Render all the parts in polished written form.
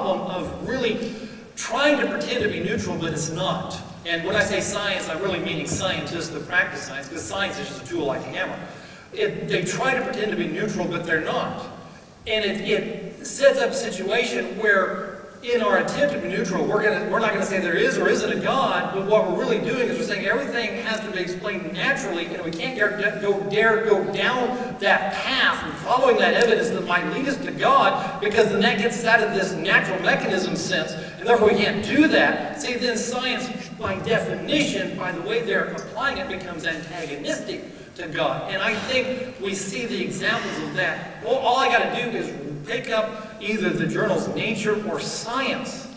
problem of really trying to pretend to be neutral, but it's not. And when I say science, I'm really meaning scientists that practice science, because science is just a tool like a hammer. They try to pretend to be neutral, but they're not. And it sets up a situation where in our attempt to be neutral, we're not going to say there is or isn't a God, but what we're really doing is we're saying everything has to be explained naturally, and we can't dare go down that path and following that evidence that might lead us to God, because then that gets us out of this natural mechanism sense, and therefore we can't do that. See, then science, by definition, by the way they're applying it, becomes antagonistic to God. And I think we see the examples of that. Well, all I got to do is pick up either the journals Nature or Science.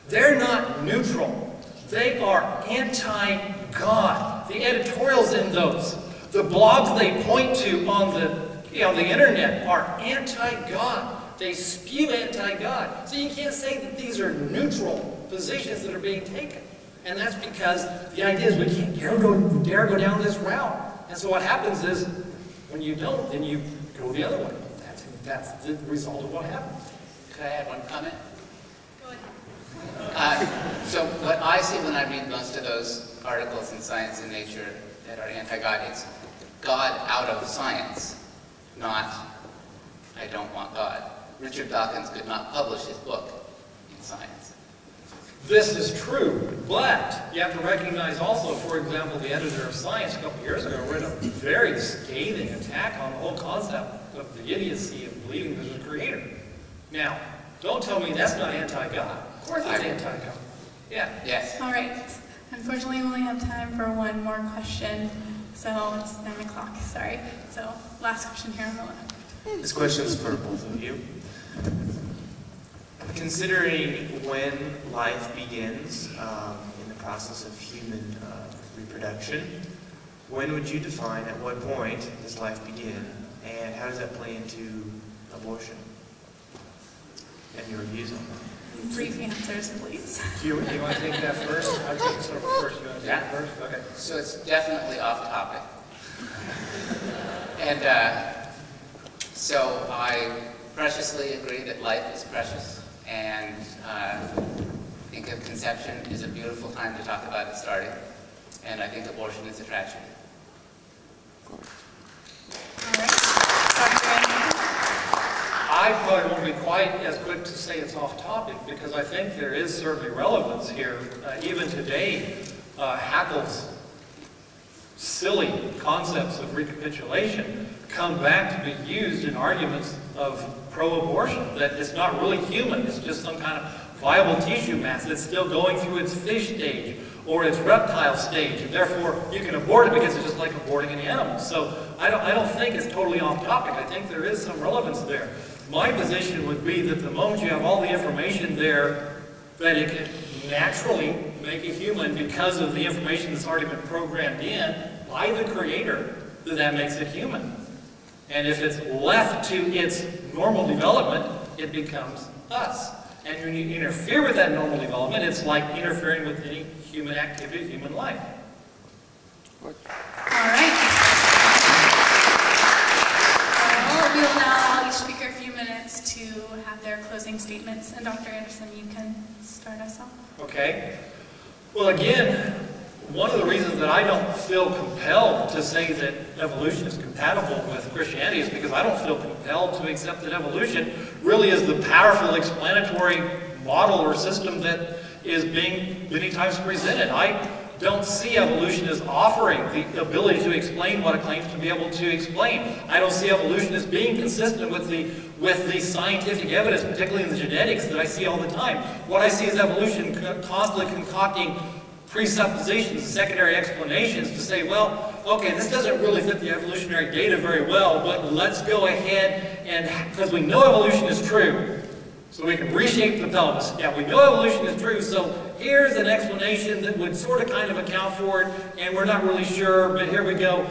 They're not neutral. They are anti-God. The editorials in those, the blogs they point to on the internet are anti-God. They spew anti-God. So you can't say that these are neutral positions that are being taken. And that's because the idea is we can't dare go down this route. And so what happens is, when you don't, then you go the other way. That's the result of what happens. Could I add one comment? Go ahead. So what I see when I read most of those articles in Science and Nature that are anti-God, it's God out of science, not I don't want God. Richard Dawkins could not publish his book in Science. This is true, but you have to recognize also, for example, the editor of Science a couple years ago wrote a very scathing attack on the whole concept of the idiocy of believing there's a creator. Now, don't tell me that's not anti-God. Of course it's anti-God. Yeah. Yes. All right. Unfortunately, we only have time for one more question. So it's 9 o'clock, sorry. So last question here on the left. This question is for both of you. Considering when life begins in the process of human reproduction, when would you define at what point does life begin, and how does that play into abortion and your views on that? Brief answers, please. Do you want to take that first? I'll take this over first. You want to take it first? Okay. So it's definitely off topic. And so I preciously agree that life is precious, and think of conception is a beautiful time to talk about it starting, and I think abortion is a tragedy. All right. Dr. Anderson? I probably won't be quite as quick to say it's off topic, because I think there is certainly relevance here. Even today, Haeckel's silly concepts of recapitulation come back to be used in arguments of pro-abortion, that it's not really human, it's just some kind of viable tissue mass that's still going through its fish stage or its reptile stage, and therefore you can abort it because it's just like aborting an animal. So I don't think it's totally off topic. I think there is some relevance there. My position would be that the moment you have all the information there, that it can naturally make a human because of the information that's already been programmed in by the Creator, that makes it human. And if it's left to its normal development, it becomes us. And when you interfere with that normal development, it's like interfering with any human activity, human life. All right. We will now allow each speaker a few minutes to have their closing statements. And Dr. Anderson, you can start us off. Okay. Well, again, one of the reasons that I don't feel compelled to say that evolution is compatible with Christianity is because I don't feel compelled to accept that evolution really is the powerful explanatory model or system that is being many times presented. I don't see evolution as offering the ability to explain what it claims to be able to explain. I don't see evolution as being consistent with the scientific evidence, particularly in the genetics, that I see all the time. What I see is evolution constantly concocting presuppositions, secondary explanations to say, well, okay, this doesn't really fit the evolutionary data very well, but let's go ahead and, because we know evolution is true, so we can reshape the pelvis. Yeah, we know evolution is true, so here's an explanation that would sort of kind of account for it, and we're not really sure, but here we go.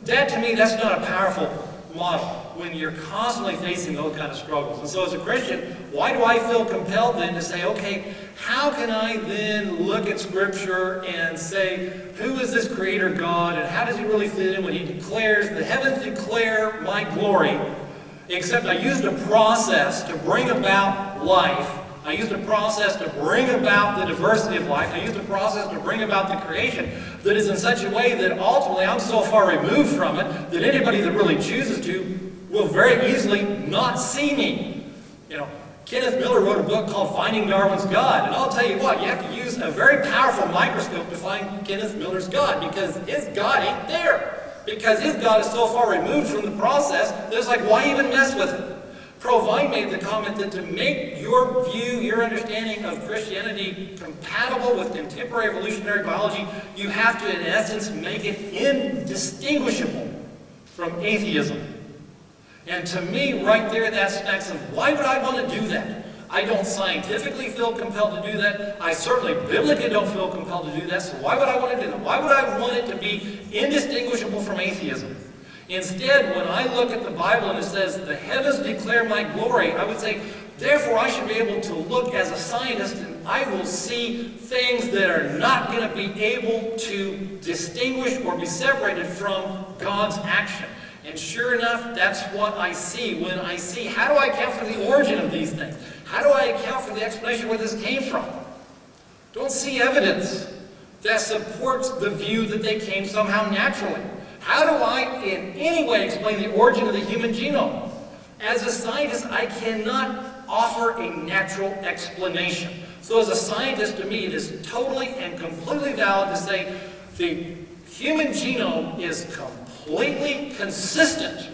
That, to me, that's not a powerful model when you're constantly facing those kind of struggles. And so as a Christian, why do I feel compelled then to say, okay, how can I then look at Scripture and say, who is this Creator God, and how does He really fit in when He declares, the heavens declare my glory, except I used a process to bring about life. I used a process to bring about the diversity of life. I used a process to bring about the creation that is in such a way that ultimately I'm so far removed from it that anybody that really chooses to will very easily not see me. You know, Kenneth Miller wrote a book called Finding Darwin's God, and I'll tell you what, you have to use a very powerful microscope to find Kenneth Miller's God, because his God ain't there. Because his God is so far removed from the process that it's like, why even mess with it? Provine made the comment that to make your view, your understanding of Christianity compatible with contemporary evolutionary biology, you have to, in essence, make it indistinguishable from atheism. And to me, right there, that smacks of, why would I want to do that? I don't scientifically feel compelled to do that. I certainly biblically don't feel compelled to do that. So why would I want to do that? Why would I want it to be indistinguishable from atheism? Instead, when I look at the Bible and it says, the heavens declare my glory, I would say, therefore I should be able to look as a scientist and I will see things that are not going to be able to distinguish or be separated from God's action. And sure enough, that's what I see when I see, how do I account for the origin of these things? How do I account for the explanation where this came from? Don't see evidence that supports the view that they came somehow naturally. How do I in any way explain the origin of the human genome? As a scientist, I cannot offer a natural explanation. So as a scientist, to me, it is totally and completely valid to say the human genome is completely consistent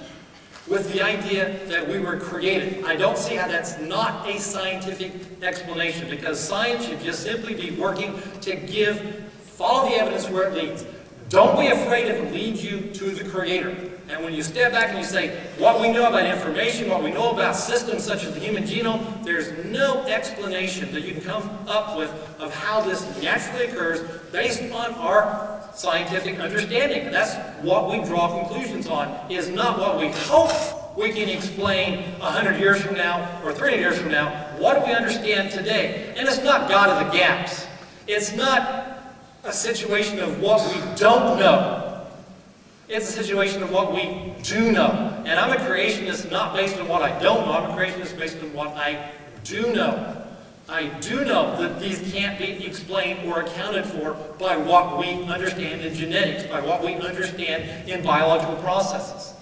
with the idea that we were created. I don't see how that's not a scientific explanation, because science should just simply be working to follow the evidence where it leads. Don't be afraid if it leads you to the Creator. And when you step back and you say, what we know about information, what we know about systems such as the human genome, there's no explanation that you can come up with of how this naturally occurs based on our scientific understanding. And that's what we draw conclusions on, is not what we hope we can explain 100 years from now or 300 years from now. What do we understand today? And it's not God of the gaps. It's not a situation of what we don't know. It's a situation of what we do know. And I'm a creationist not based on what I don't know. I'm a creationist based on what I do know. I do know that these can't be explained or accounted for by what we understand in genetics, by what we understand in biological processes.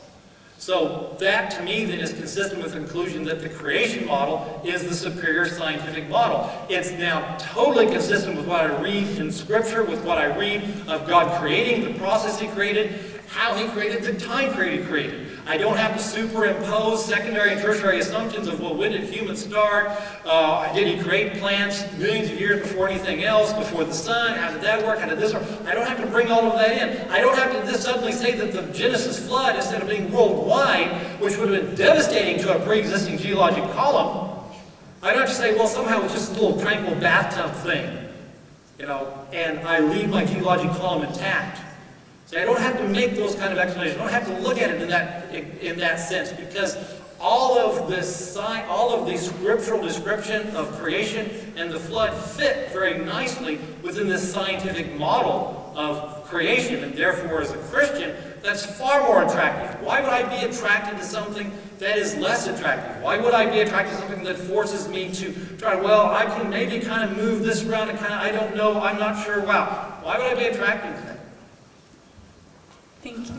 So that, to me, then is consistent with the conclusion that the creation model is the superior scientific model. It's now totally consistent with what I read in Scripture, with what I read of God creating, the process He created, how He created, the time period He created. I don't have to superimpose secondary and tertiary assumptions of, well, when did humans start? Did He create plants millions of years before anything else, before the sun? How did that work? How did this work? I don't have to bring all of that in. I don't have to just suddenly say that the Genesis flood, instead of being worldwide, which would have been devastating to a pre-existing geologic column, I don't have to say, well, somehow it's just a little tranquil bathtub thing, you know, and I leave my geologic column intact. So I don't have to make those kind of explanations. I don't have to look at it in that sense, because all of the scriptural description of creation and the flood fit very nicely within this scientific model of creation. And therefore, as a Christian, that's far more attractive. Why would I be attracted to something that is less attractive? Why would I be attracted to something that forces me to try, well, I can maybe kind of move this around and kind of, I don't know, I'm not sure, wow. Why would I be attracted to that? Thank you.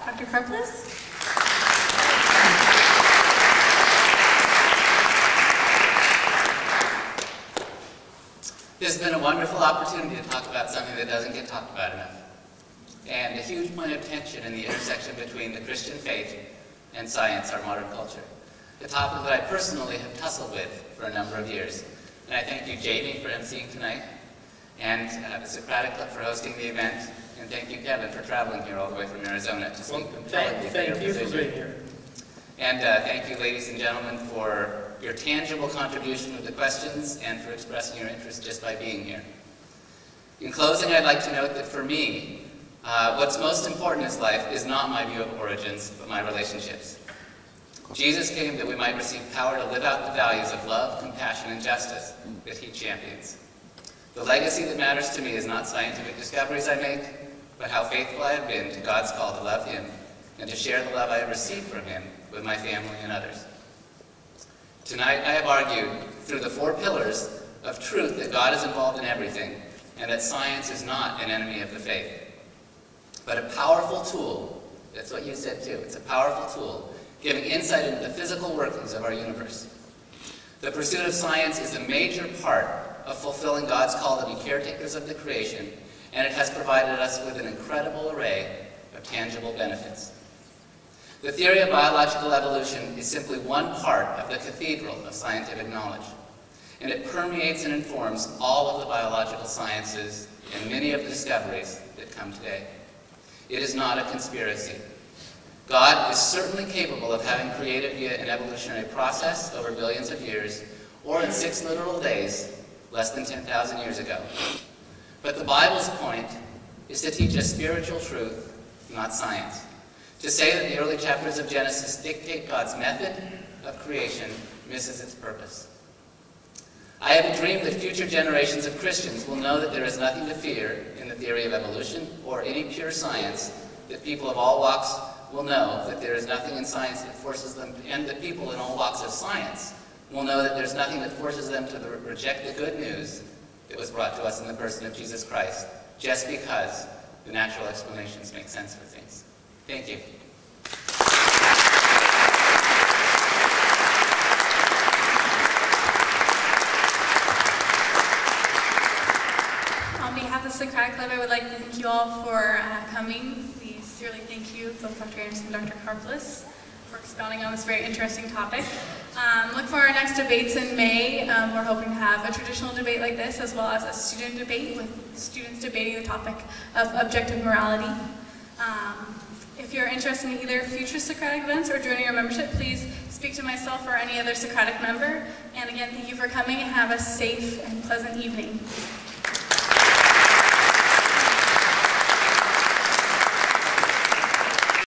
Dr. Karplus? This has been a wonderful opportunity to talk about something that doesn't get talked about enough, and a huge point of tension in the intersection between the Christian faith and science, our modern culture. A topic that I personally have tussled with for a number of years. And I thank you, Jamie, for emceeing tonight, and the Socratic Club for hosting the event. And thank you, Kevin, for traveling here all the way from Arizona to speak. Thank you for being here. And thank you, ladies and gentlemen, for your tangible contribution with the questions and for expressing your interest just by being here. In closing, I'd like to note that for me, what's most important in life is not my view of origins, but my relationships. Jesus came that we might receive power to live out the values of love, compassion, and justice that He champions. The legacy that matters to me is not scientific discoveries I make, but how faithful I have been to God's call to love Him and to share the love I have received from Him with my family and others. Tonight I have argued through the 4 pillars of truth that God is involved in everything and that science is not an enemy of the faith, but a powerful tool. That's what you said too. It's a powerful tool giving insight into the physical workings of our universe. The pursuit of science is a major part of fulfilling God's call to be caretakers of the creation, and it has provided us with an incredible array of tangible benefits. The theory of biological evolution is simply one part of the cathedral of scientific knowledge, and it permeates and informs all of the biological sciences and many of the discoveries that come today. It is not a conspiracy. God is certainly capable of having created via an evolutionary process over billions of years, or in 6 literal days, less than 10,000 years ago. But the Bible's point is to teach us spiritual truth, not science. To say that the early chapters of Genesis dictate God's method of creation misses its purpose. I have a dream that future generations of Christians will know that there is nothing to fear in the theory of evolution or any pure science, that people of all walks will know that there is nothing in science that forces them, and that people in all walks of science will know that there's nothing that forces them to reject the good news that was brought to us in the person of Jesus Christ, just because the natural explanations make sense for things. Thank you. On behalf of the Socratic Club, I would like to thank you all for coming. We sincerely thank you, both Dr. Anderson and Dr. Karplus, for expounding on this very interesting topic. Look for our next debates in May. We're hoping to have a traditional debate like this, as well as a student debate with students debating the topic of objective morality. If you're interested in either future Socratic events or joining our membership, please speak to myself or any other Socratic member. And again, thank you for coming and have a safe and pleasant evening.